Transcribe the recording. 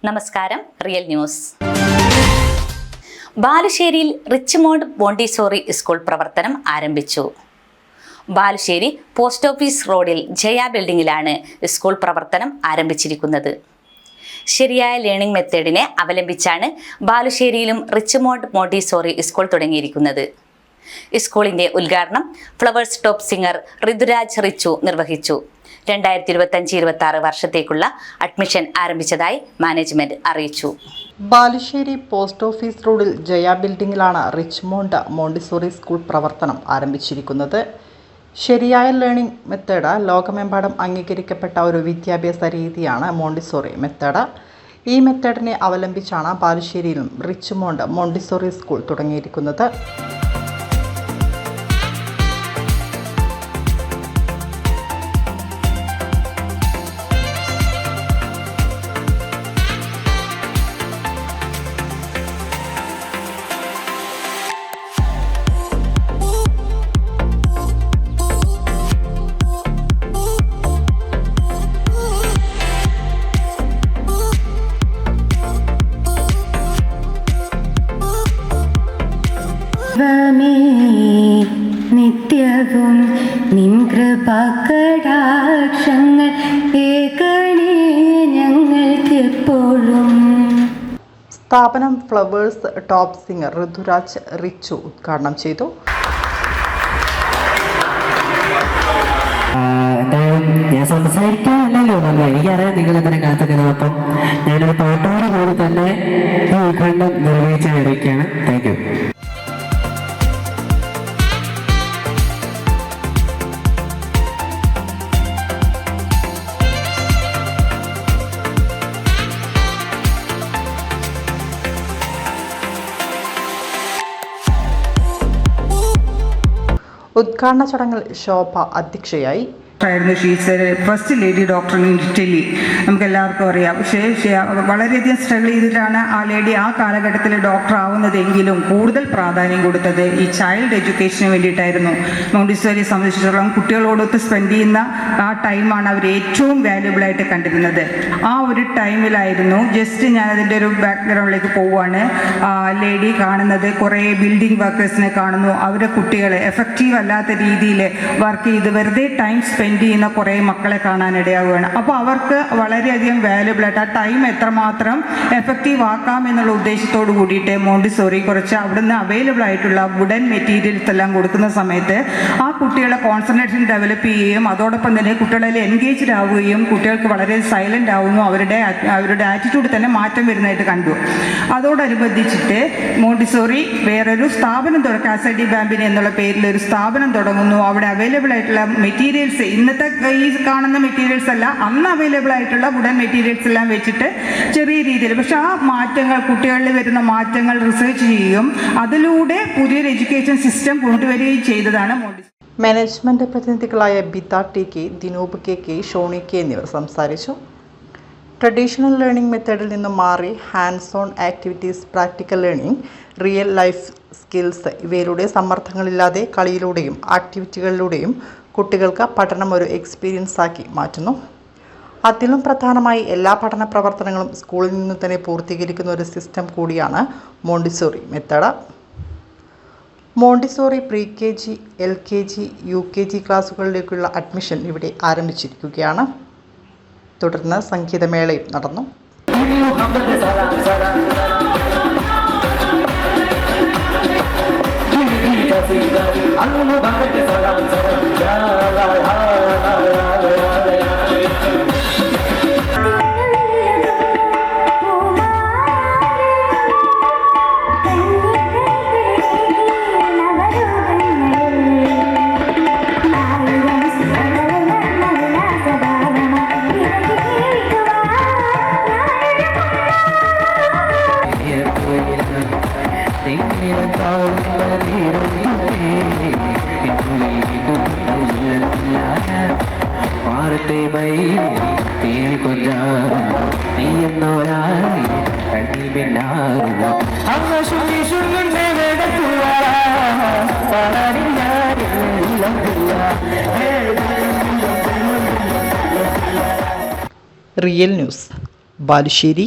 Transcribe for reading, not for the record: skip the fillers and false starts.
നമസ്കാരം, real news. ബാലുശ്ശേരിയിൽ Richmond Montessori school പ്രവർത്തനം ആരംഭിച്ചു. ബാലുശ്ശേരി പോസ്റ്റ് ഓഫീസ് റോഡിൽ ജയ ബിൽഡിംഗിലാണ് സ്കൂൾ പ്രവർത്തനം ആരംഭിച്ചിരിക്കുന്നത്. ശരിയായ ലേണിംഗ് മെത്തേഡിനെ അവലംബിച്ചാണ് ബാലുശ്ശേരിയിലും റിച്ച്മോണ്ട് മോണ്ടിസോറി സ്കൂൾ തുടങ്ങിയിരിക്കുന്നത്. സ്കൂളിന്റെ ഉദ്ഘാടനം flowers top singer Ruturaj Richu നിർവഹിച്ചു. 2025-26 വർഷത്തേക്കുള്ള അഡ്മിഷൻ ആരംഭിച്ചതായി മാനേജ്മെന്റ് അറിയിച്ചു. ബാലുശ്ശേരി പോസ്റ്റ് ഓഫീസ് റോഡിൽ ജയ ബിൽഡിംഗിലാണ് റിച്ച്മോണ്ട് മോണ്ടിസോറി സ്കൂൾ പ്രവർത്തനം ആരംഭിച്ചിരിക്കുന്നത്. ശരിയായ ലേണിംഗ് മെത്തേഡ് ലോകമെമ്പാടും അംഗീകരിക്കപ്പെട്ട ഒരു വിദ്യാഭ്യാസ രീതിയാണ് മോണ്ടിസോറി മെത്തേഡ്. ഈ മെത്തേഡിനെ അവലംബിച്ചാണ് ബാലുശ്ശേരിയിലും റിച്ച്മോണ്ട് മോണ്ടിസോറി സ്കൂൾ തുടങ്ങിയിരിക്കുന്നത്. നിത്യവും നിൻ കൃപാകടാക്ഷങ്ങൾ ഏകണേ ഞങ്ങൾക്കെപ്പോഴും. സ്ഥാപനം flowers top singer Ruturaj Richu ഉദ്ഘാടനം ചെയ്തു. ഞാൻ സംസാരിക്കാനല്ലോ എനിക്കറിയാം നിങ്ങൾ ഇതിനെ കാത്തിക്കുന്നത്. അപ്പം ഞാനൊരു പാട്ടോടെ കൂടി തന്നെ ഈ ഉദ്ഘാടനം നിർവഹിച്ച് അറിയിക്കുകയാണ്. Thank you. ഉദ്ഘാടന ചടങ്ങിൽ ശോഭ അധ്യക്ഷയായി. She's first lady doctor in Italy, നമുക്ക് എല്ലാവർക്കും അറിയാം. പക്ഷേ വളരെയധികം സ്ട്രഗിൾ ചെയ്തിട്ടാണ് ആ ലേഡി ആ കാലഘട്ടത്തിൽ ഡോക്ടർ ആവുന്നതെങ്കിലും കൂടുതൽ പ്രാധാന്യം കൊടുത്തത് ഈ ചൈൽഡ് എഡ്യൂക്കേഷന് വേണ്ടിയിട്ടായിരുന്നു. മോണ്ടിസോറിയെ സംബന്ധിച്ചിടത്തോളം കുട്ടികളോടൊത്ത് സ്പെൻഡ് ചെയ്യുന്ന ആ ടൈമാണ് അവർ ഏറ്റവും വാല്യുബിൾ ആയിട്ട് കണ്ടിരുന്നത്. ആ ഒരു ടൈമിലായിരുന്നു ജസ്റ്റ് ഞാനതിൻ്റെ ഒരു ബാക്ക്ഗ്രൗണ്ടിലേക്ക് പോവുകയാണ്. ലേഡി കാണുന്നത് കുറേ ബിൽഡിംഗ് വർക്കേഴ്സിനെ കാണുന്നു. അവരെ കുട്ടികളെ എഫക്റ്റീവ് അല്ലാത്ത രീതിയിൽ വർക്ക് ചെയ്ത് വെറുതെ ടൈം സ്പെൻഡ് ചെയ്യുന്ന കുറേ മക്കളെ കാണാനിടയാവുകയാണ്. അപ്പോൾ അവർക്ക് വളരെയധികം വാല്യുബിൾ ആയിട്ട് ആ ടൈം എത്രമാത്രം എഫക്റ്റീവ് ആക്കാം എന്നുള്ള ഉദ്ദേശത്തോട് കൂടിയിട്ട് മോണ്ടിസോറി കുറച്ച് അവിടുന്ന് അവൈലബിൾ ആയിട്ടുള്ള വുഡൻ മെറ്റീരിയൽസ് എല്ലാം കൊടുക്കുന്ന സമയത്ത് ആ കുട്ടികളെ കോൺസെൻട്രേഷൻ ഡെവലപ്പ് ചെയ്യുകയും അതോടൊപ്പം തന്നെ കുട്ടികളിൽ എൻഗേജ്ഡ് ആവുകയും കുട്ടികൾക്ക് വളരെ സൈലൻ്റ് ആവുന്നു, അവരുടെ ആറ്റിറ്റ്യൂഡ് തന്നെ മാറ്റം വരുന്നതായിട്ട് കണ്ടു. അതോടനുബന്ധിച്ചിട്ട് മോണ്ടിസോറി വേറൊരു സ്ഥാപനം കാസഡി ബാമ്പിനി എന്നുള്ള പേരിൽ ഒരു സ്ഥാപനം തുടങ്ങുന്നു. അവിടെ അവൈലബിൾ ആയിട്ടുള്ള മെറ്റീരിയൽസ്, ഇന്നത്തെ ഈ കാണുന്ന മെറ്റീരിയൽസ് അല്ല, അന്ന് അവൈലബിൾ ആയിട്ടുള്ള വുഡൻ മെറ്റീരിയൽസ് എല്ലാം വെച്ചിട്ട് ചെറിയ രീതിയിൽ, പക്ഷെ ആ മാറ്റങ്ങൾ കുട്ടികളിൽ വരുന്ന മാറ്റങ്ങൾ റിസർച്ച് ചെയ്യുകയും അതിലൂടെ പുതിയൊരു എഡ്യൂക്കേഷൻ സിസ്റ്റം കൊണ്ടുവരികയും ചെയ്തതാണ് മോണ്ടിസോറി. മാനേജ്മെന്റ് പ്രതിനിധികളായ Bitha T K, Dinoop K K, Shoni K എന്നിവർ സംസാരിച്ചു. ട്രഡീഷണൽ ലേണിംഗ് മെത്തേഡിൽ നിന്നും മാറി hands on activities, practical learning, real life skills ഇവയിലൂടെ സമ്മർദ്ദങ്ങളില്ലാതെ കളിയിലൂടെയും ആക്ടിവിറ്റികളിലൂടെയും കുട്ടികൾക്ക് പഠനം ഒരു എക്സ്പീരിയൻസ് ആക്കി മാറ്റുന്നു. അതിലും പ്രധാനമായി എല്ലാ പഠന പ്രവർത്തനങ്ങളും സ്കൂളിൽ നിന്ന് തന്നെ പൂർത്തീകരിക്കുന്ന ഒരു സിസ്റ്റം കൂടിയാണ് Montessori method. Montessori pre KG, LKG, UKG ക്ലാസ്സുകളിലേക്കുള്ള അഡ്മിഷൻ ഇവിടെ ആരംഭിച്ചിരിക്കുകയാണ്. തുടർന്ന് സംഗീതമേളയും നടന്നു. Real news, Balussery.